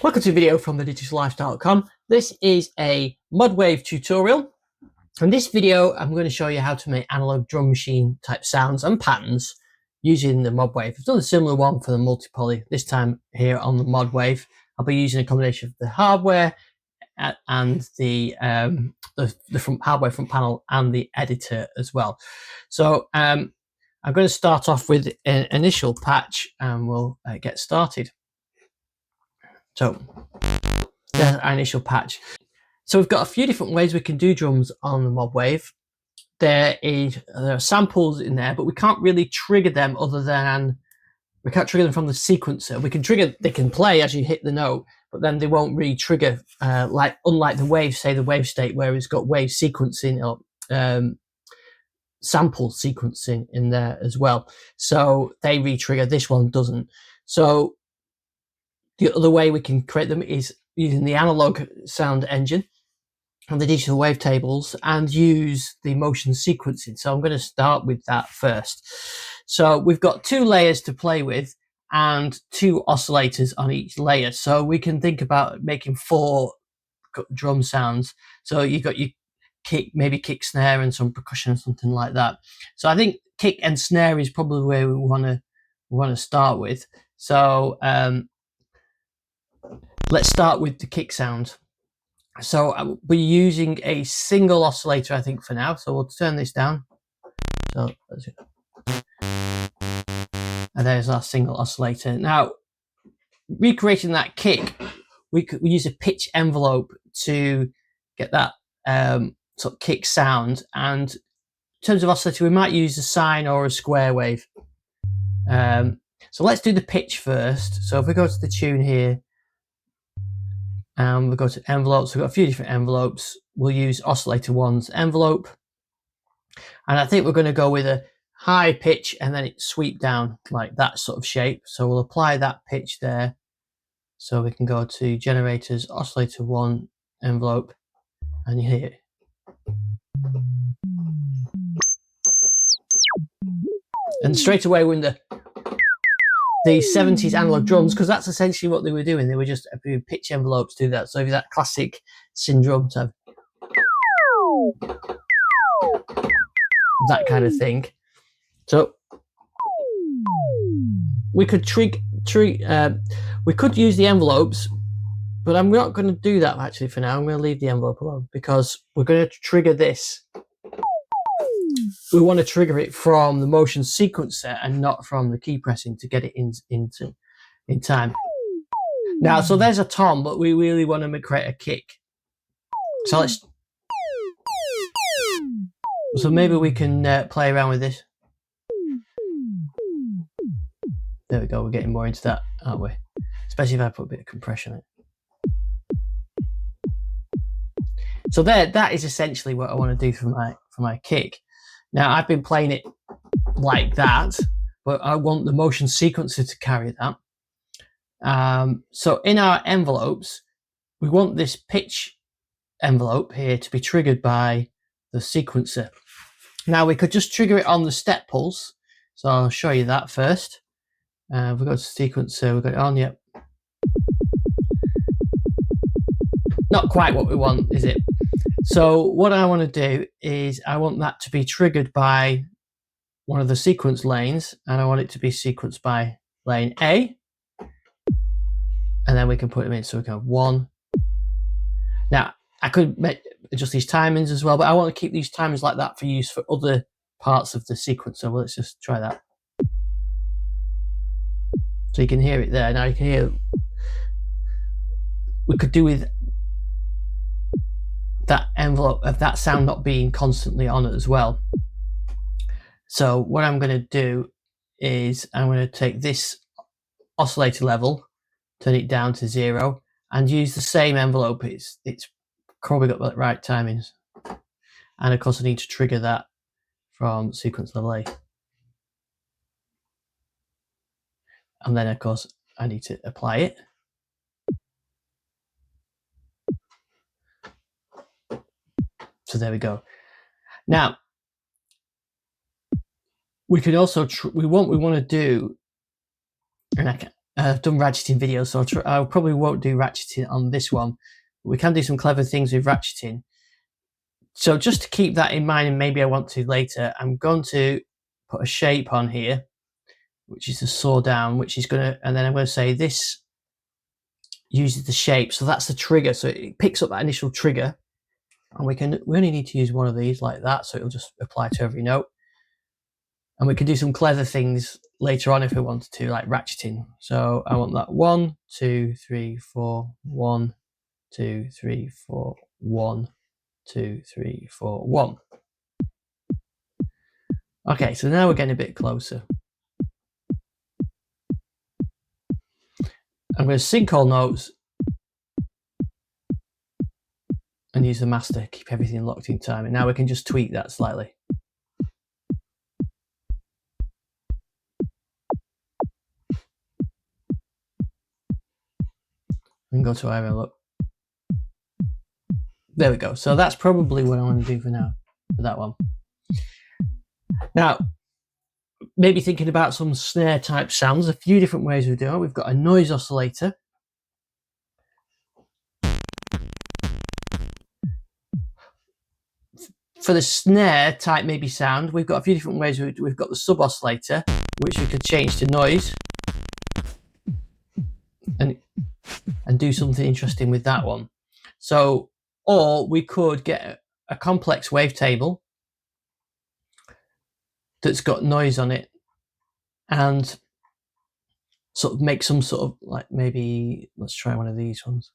Welcome to a video from thedigital-lifestyle.com. This is a Modwave tutorial. In this video, I'm going to show you how to make analog drum machine type sounds and patterns using the Modwave. I've done a similar one for the multi-poly. This time here on the Modwave, I'll be using a combination of the hardware and the hardware front panel and the editor as well. So I'm going to start off with an initial patch and we'll get started. So there's our initial patch. So we've got a few different ways we can do drums on the Modwave. There are samples in there, but we can't really trigger them other than, we can't trigger them from the sequencer. We can trigger, they can play as you hit the note, but then they won't really trigger, unlike the Wave, say the Wavestate, where it's got wave sequencing or sample sequencing in there as well. So they re-trigger, this one doesn't. So the other way we can create them is using the analog sound engine and the digital wavetables and use the motion sequencing. So I'm going to start with that first. So we've got two layers to play with and two oscillators on each layer. So we can think about making 4 drum sounds. So you've got your kick, maybe kick, snare, and some percussion or something like that. So I think kick and snare is probably where we want to start with. So let's start with the kick sound. So we're using a single oscillator, I think, for now. So we'll turn this down. So that's it. And there's our single oscillator. Now, recreating that kick, we use a pitch envelope to get that sort of kick sound. And in terms of oscillator, we might use a sine or a square wave. So let's do the pitch first. So if we go to the tune here, we'll go to envelopes. We've got a few different envelopes. We'll use oscillator 1's envelope. And I think we're going to go with a high pitch and then it sweep down like that sort of shape. So we'll apply that pitch there. So we can go to generators, oscillator 1 envelope, and you hear it. And straight away we're in the 70s analog drums, because that's essentially what they were doing. They were just pitch envelopes to do that. So if that classic syndrome, so that kind of thing. So we could we could use the envelopes, but I'm not going to do that actually for now. I'm going to leave the envelope alone because we're going to trigger this. We want to trigger it from the motion sequencer and not from the key pressing to get it in time. Now, so there's a tom, but we really want to create a kick. So maybe we can play around with this. There we go. We're getting more into that, aren't we? Especially if I put a bit of compression in it. So that is essentially what I want to do for my kick. Now, I've been playing it like that, but I want the motion sequencer to carry that. So in our envelopes, we want this pitch envelope here to be triggered by the sequencer. Now, we could just trigger it on the step pulse. So I'll show you that first. We've got to sequencer, we've got it on, yep. Not quite what we want, is it? So what I want to do is I want that to be triggered by one of the sequence lanes, and I want it to be sequenced by lane A, and then we can put them in. So we go 1. Now I could adjust these timings as well, but I want to keep these timings like that for use for other parts of the sequence. So let's just try that. So you can hear it there. Now you can hear, we could do with that envelope of that sound not being constantly on as well. So what I'm going to do is I'm going to take this oscillator level, turn it down to 0, and use the same envelope. It's probably got the right timings. And of course I need to trigger that from sequence level A. And then of course I need to apply it. So there we go. Now we could also what we want to do, and I've done ratcheting videos, so I probably won't do ratcheting on this one. But we can do some clever things with ratcheting. So just to keep that in mind, and maybe I want to later, I'm going to put a shape on here, which is the saw down, which is going to, and then I'm going to say this uses the shape. So that's the trigger. So it picks up that initial trigger, and we only need to use one of these like that. So it'll just apply to every note. And we can do some clever things later on if we wanted to, like ratcheting. So I want that 1, 2, 3, 4, 1, 2, 3, 4, 1, 2, 3, 4, 1. Okay, so now we're getting a bit closer. I'm going to sync all notes and use the master, keep everything locked in time. And now we can just tweak that slightly. And go to our envelope. There we go. So that's probably what I want to do for now, for that one. Now, maybe thinking about some snare type sounds, a few different ways we do it. We've got a noise oscillator. For the snare type maybe sound, we've got a few different ways. We've got the sub oscillator, which we could change to noise and do something interesting with that one. So, or we could get a complex wavetable that's got noise on it and sort of make some sort of, like, maybe let's try one of these ones.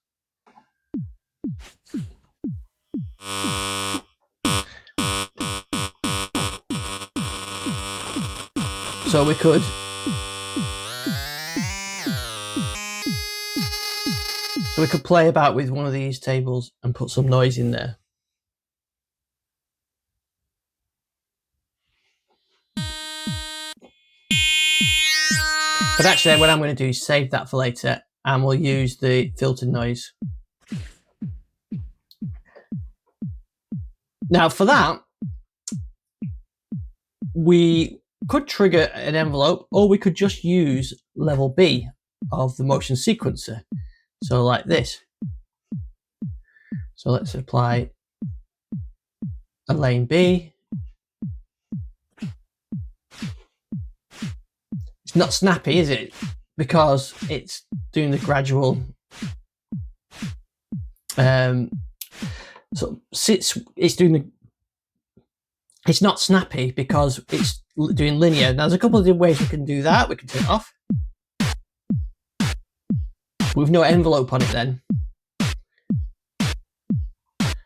So we could play about with one of these tables and put some noise in there. But actually what I'm going to do is save that for later, and we'll use the filtered noise. Now for that, we could trigger an envelope, or we could just use level B of the motion sequencer. So like this. So let's apply a lane B. It's not snappy, is it? Because it's doing the gradual. So it's doing the. It's not snappy because it's doing linear. Now, there's a couple of different ways we can do that. We can turn it off with no envelope on it then.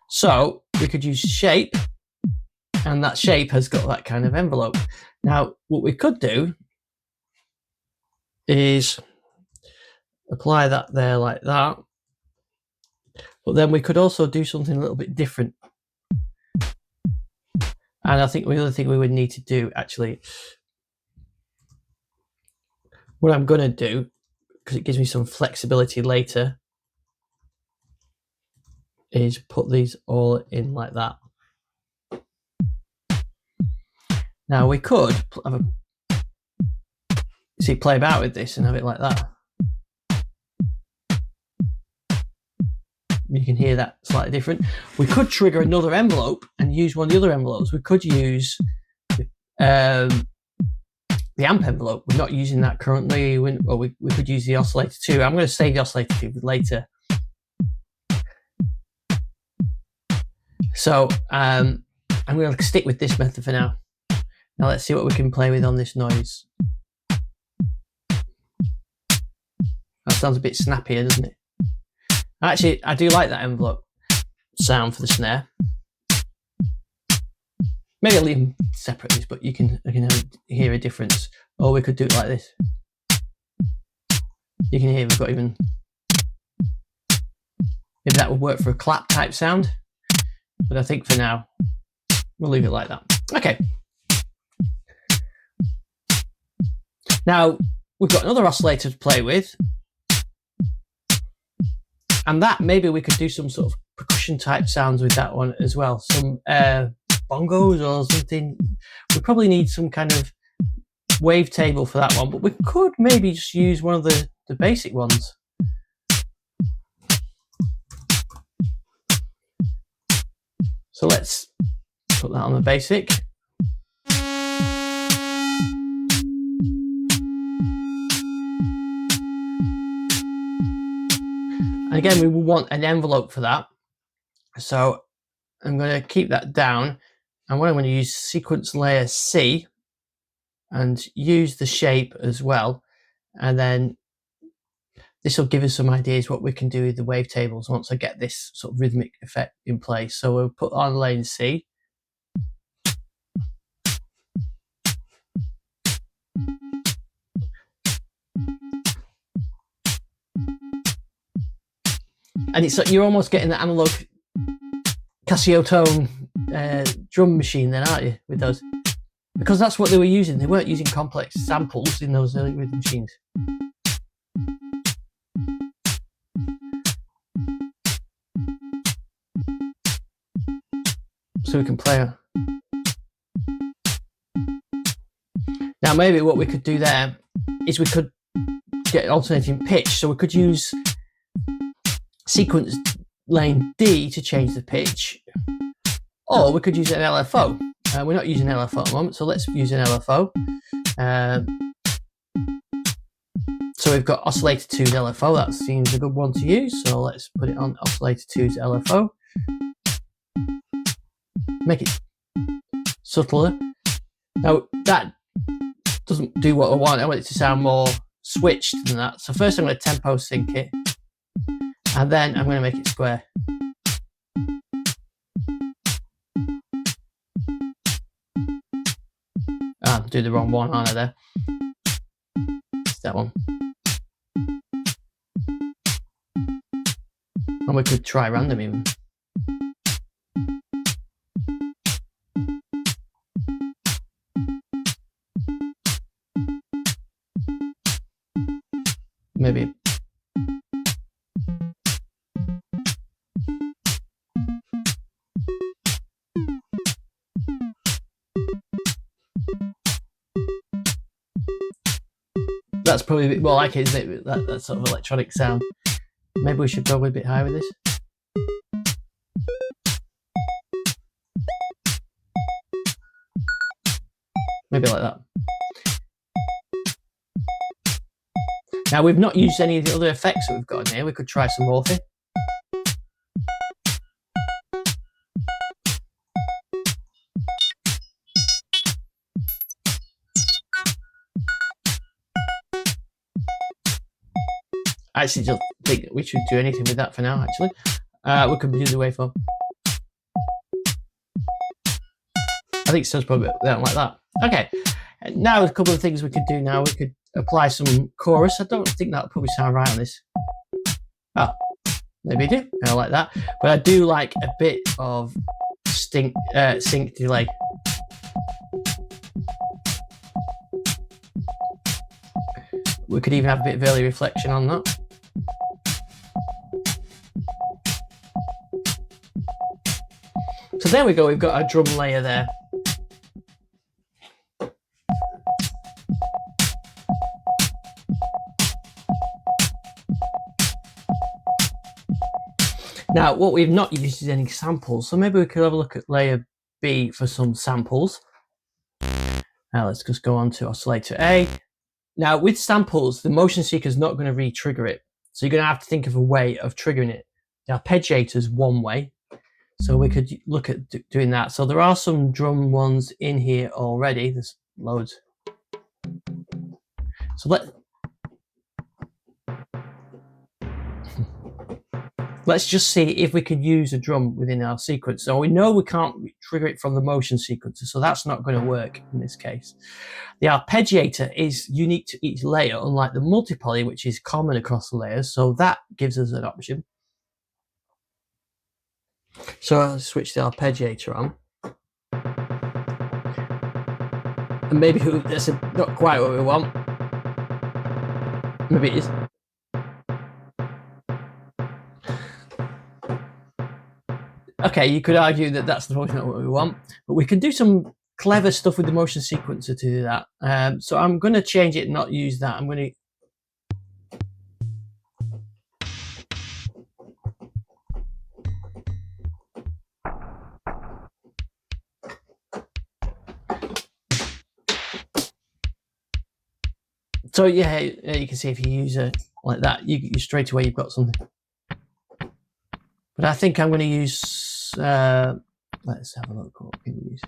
So we could use shape, and that shape has got that kind of envelope. Now, what we could do is apply that there like that, but then we could also do something a little bit different. And I think the other thing we would need to do, actually, what I'm going to do, because it gives me some flexibility later, is put these all in like that. Now we could have play about with this and have it like that. You can hear that slightly different. We could trigger another envelope and use one of the other envelopes. We could use the amp envelope. We're not using that currently. We could use the oscillator too. I'm going to save the oscillator too later. So I'm going to stick with this method for now. Now let's see what we can play with on this noise. That sounds a bit snappier, doesn't it? Actually, I do like that envelope sound for the snare. Maybe I'll leave them separate, but you can hear a difference. Or we could do it like this. You can hear we've got even. Maybe that would work for a clap type sound, but I think for now we'll leave it like that. Okay. Now we've got another oscillator to play with. And that, maybe we could do some sort of percussion type sounds with that one as well. Some bongos or something. We probably need some kind of wavetable for that one, but we could maybe just use one of the the basic ones. So let's put that on the basic. And again, we will want an envelope for that. So I'm going to keep that down. And what I'm going to use sequence layer C and use the shape as well. And then this will give us some ideas what we can do with the wavetables once I get this sort of rhythmic effect in place. So we'll put on lane C. And it's like you're almost getting the analog Casio tone drum machine then, aren't you, with those? Because that's what they were using. They weren't using complex samples in those early rhythm machines. So we can play. Now maybe what we could do there is we could get alternating pitch. So we could use sequence lane D to change the pitch, or we could use an LFO. We're not using LFO at the moment, so let's use an LFO. So we've got oscillator 2's LFO. That seems a good one to use, so let's put it on oscillator 2's LFO. Make it subtler. Now that doesn't do what I want. I want it to sound more switched than that. So first I'm going to tempo sync it, and then I'm going to make it square. Ah, do the wrong one, aren't I there? It's that one. And we could try random even. Maybe. That's probably a bit more like it, isn't it? That sort of electronic sound. Maybe we should go a bit higher with this. Maybe like that. Now we've not used any of the other effects that we've got in here. We could try some morphing. I actually don't think we should do anything with that for now, actually. We could do the waveform. I think it sounds probably like that. Okay, now a couple of things we could do now. We could apply some chorus. I don't think that'll probably sound right on this. Oh, maybe I do. I like that. But I do like a bit of sync delay. We could even have a bit of early reflection on that. So there we go, we've got our drum layer there. Now, what we've not used is any samples, so maybe we could have a look at layer B for some samples. Now let's just go on to oscillator A. Now with samples, the motion seeker is not going to re-trigger it, so you're going to have to think of a way of triggering it. The arpeggiator is one way, so we could look at doing that. So there are some drum ones in here already. There's loads. So let's just see if we could use a drum within our sequence. So we know we can't trigger it from the motion sequencer, so that's not going to work in this case. The arpeggiator is unique to each layer, unlike the multipoly, which is common across the layers, so that gives us an option. So I'll switch the arpeggiator on. And maybe that's not quite what we want. Maybe it is. Okay, you could argue that that's not what we want, but we can do some clever stuff with the motion sequencer to do that. So I'm going to change it and not use that. I'm going to So yeah, you can see if you use it like that, you straight away you've got something. But I think I'm going to use. Let's have a look what we can use.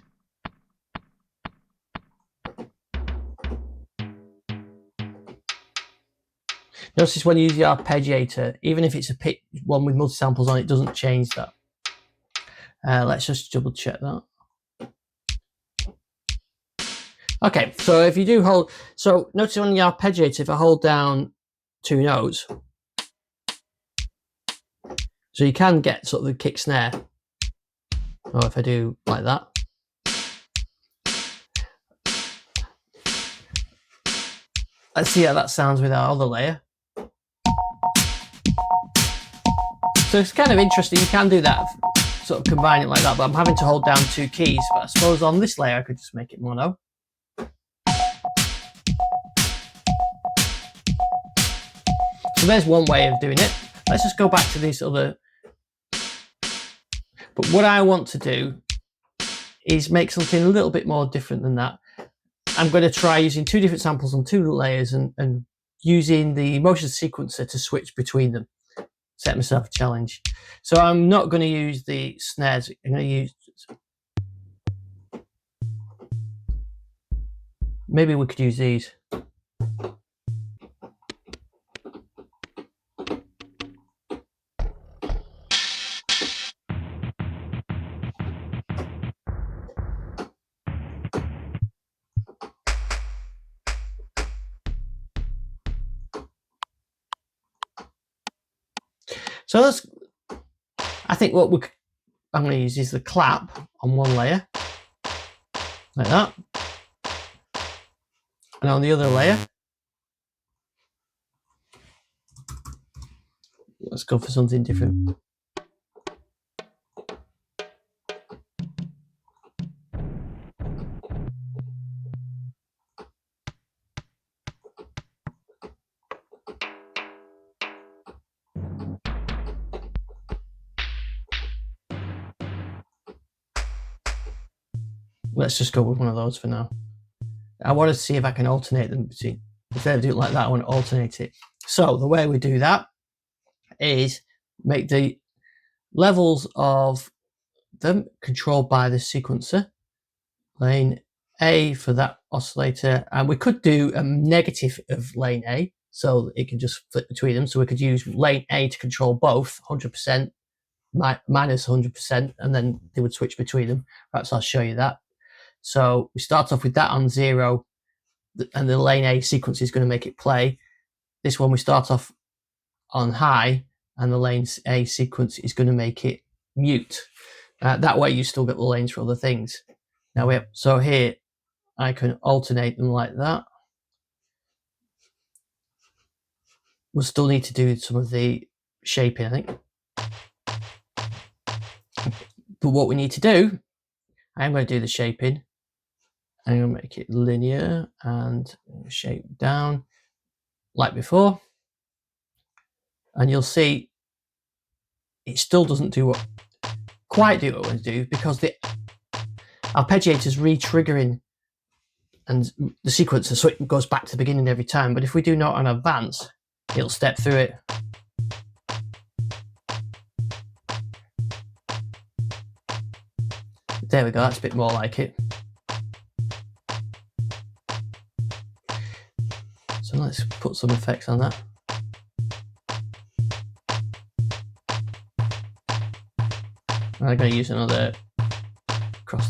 Notice when you use the arpeggiator, even if it's a pitch one with multi-samples on, it doesn't change that. Let's just double check that. Okay, so if you do hold, so notice on the arpeggiator, if I hold down 2 notes, so you can get sort of the kick snare. Or if I do like that. Let's see how that sounds with our other layer. So it's kind of interesting, you can do that, sort of combine it like that, but I'm having to hold down 2 keys. But I suppose on this layer I could just make it mono. So there's one way of doing it. Let's just go back to these other. But what I want to do is make something a little bit more different than that. I'm going to try using 2 different samples on 2 layers and using the motion sequencer to switch between them. Set myself a challenge. So I'm not going to use the snares. I'm going to use. Maybe we could use these. So let's, I think what I'm going to use is the clap on one layer, like that. And on the other layer, let's go for something different. Let's just go with one of those for now. I want to see if I can alternate them between. Instead of doing it like that, I want to alternate it. So the way we do that is make the levels of them controlled by the sequencer. Lane A for that oscillator, and we could do a negative of lane A, so it can just flip between them. So we could use lane A to control both 100%, minus 100%, and then they would switch between them. Perhaps I'll show you that. So we start off with that on 0, and the lane A sequence is going to make it play. This one we start off on high, and the lane A sequence is going to make it mute. That way you still get the lanes for other things. Now so here I can alternate them like that. We'll still need to do some of the shaping, I think. But what we need to do, I'm going to do the shaping. I'm going to make it linear and shape down like before. And you'll see it still doesn't do quite do what I want to do, because the arpeggiator is re-triggering and the sequencer, so it goes back to the beginning every time. But if we do not on advance, it'll step through it. There we go, that's a bit more like it. So let's put some effects on that. I'm going to use another cross.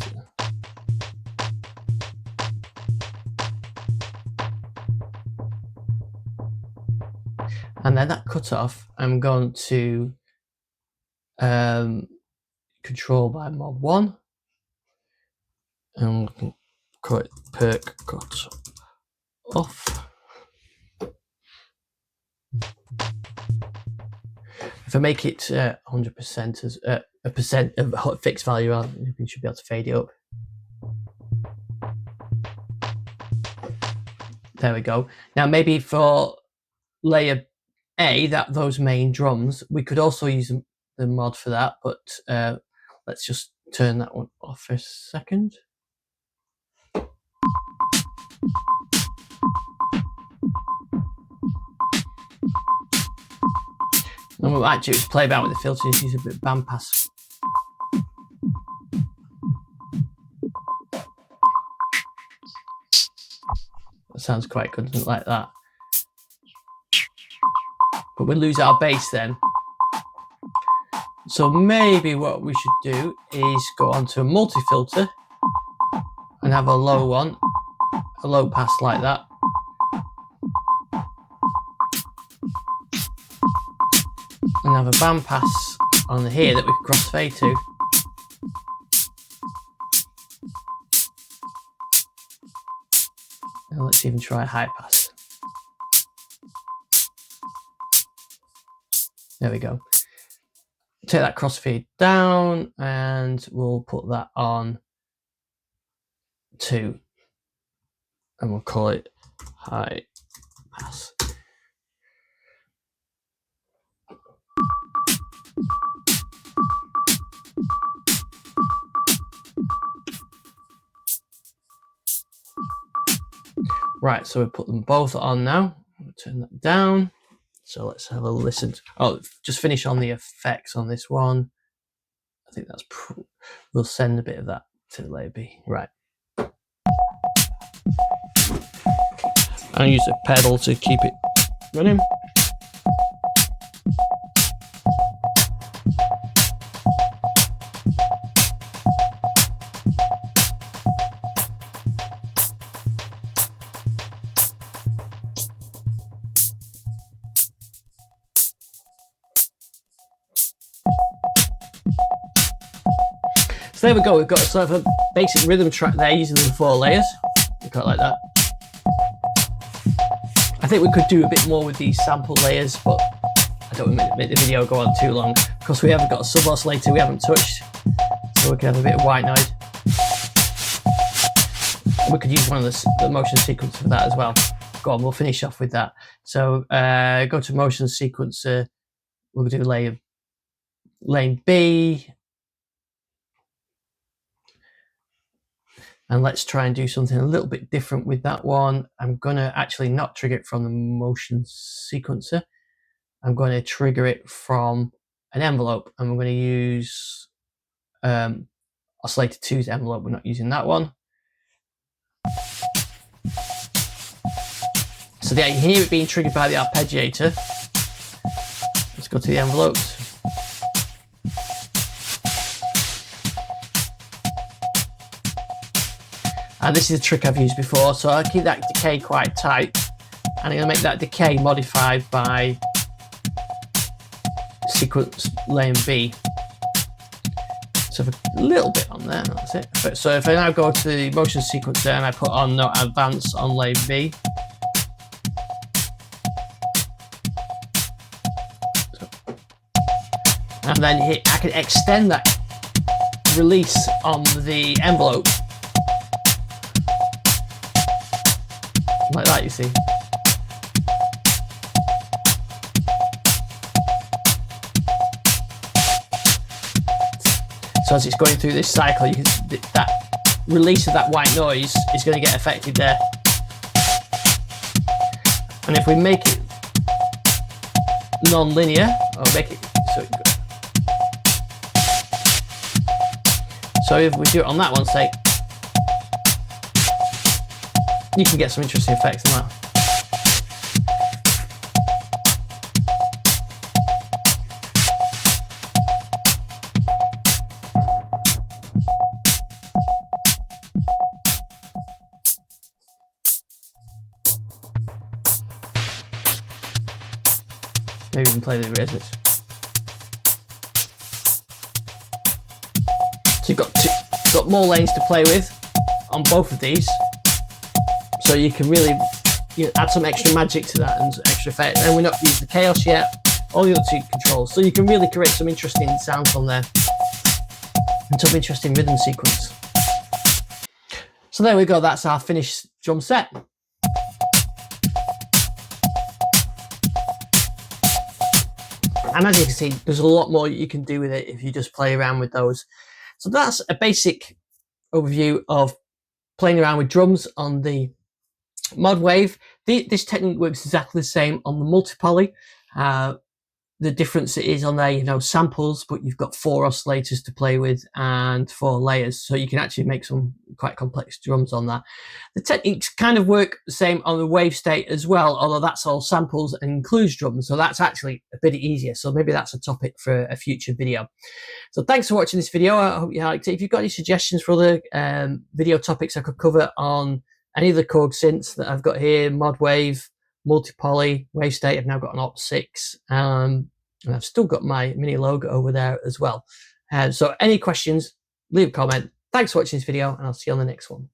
And then that cutoff, I'm going to control by mod 1, and we can call it perk cut off. If I make it 100% as a percent of a fixed value, you should be able to fade it up. There we go. Now maybe for layer A, those main drums, we could also use the mod for that, but let's just turn that one off for a second. And we'll actually play about with the filters, use a bit of bandpass. That sounds quite good, doesn't it, like that? But we lose our bass then. So maybe what we should do is go onto a multi-filter and have a low one, a low pass like that. And have a band pass on here that we can crossfade to. And let's even try a high pass. There we go. Take that crossfade down and we'll put that on 2. And we'll call it high pass. Right, so we put them both on now. We'll turn that down. So let's have a listen. Oh, just finish on the effects on this one. I think that's, we'll send a bit of that to layer B. Right. I'll use a pedal to keep it running. So there we go, we've got sort of a basic rhythm track there using the 4 layers. We've got it like that. I think we could do a bit more with these sample layers, but I don't want to make the video go on too long. Of course, we haven't got a sub oscillator we haven't touched, so we can have a bit of white noise. We could use one of the motion sequencer for that as well. Go on, we'll finish off with that. So go to motion sequencer, we'll do lane B. And let's try and do something a little bit different with that one. I'm going to actually not trigger it from the motion sequencer. I'm going to trigger it from an envelope. And we're going to use oscillator 2's envelope. We're not using that one. So yeah, you can hear it being triggered by the arpeggiator. Let's go to the envelopes. And this is a trick I've used before, so I'll keep that decay quite tight. And I'm going to make that decay modified by sequence lane B. So a little bit on there, that's it. But so if I now go to the motion sequencer and I put on note advance on lane B. And then I can extend that release on the envelope. Like that, you see. So as it's going through this cycle, you can, that release of that white noise is going to get affected there. And if we make it non-linear, or make it so if we do it on that one, say, you can get some interesting effects on that. Maybe even play the resonance. So you've got more lanes to play with on both of these. So you can really add some extra magic to that and extra effect. And we're not using the chaos yet, all the other 2 controls. So you can really create some interesting sounds on there and some interesting rhythm sequence. So there we go, that's our finished drum set. And as you can see, there's a lot more you can do with it if you just play around with those. So that's a basic overview of playing around with drums on the Modwave. This technique works exactly the same on the multi-poly. the difference it is on there, you know, samples, but you've got 4 oscillators to play with and 4 layers, so you can actually make some quite complex drums on that. The techniques kind of work the same on the Wavestate as well, although that's all samples and includes drums, so that's actually a bit easier. So maybe that's a topic for a future video. So thanks for watching this video. I hope you liked it. If you've got any suggestions for other video topics I could cover on any of the Korg synths that I've got here, Modwave, Multipoly, Wavestate, I've now got an Op6, and I've still got my mini logo over there as well. So any questions, leave a comment. Thanks for watching this video, and I'll see you on the next one.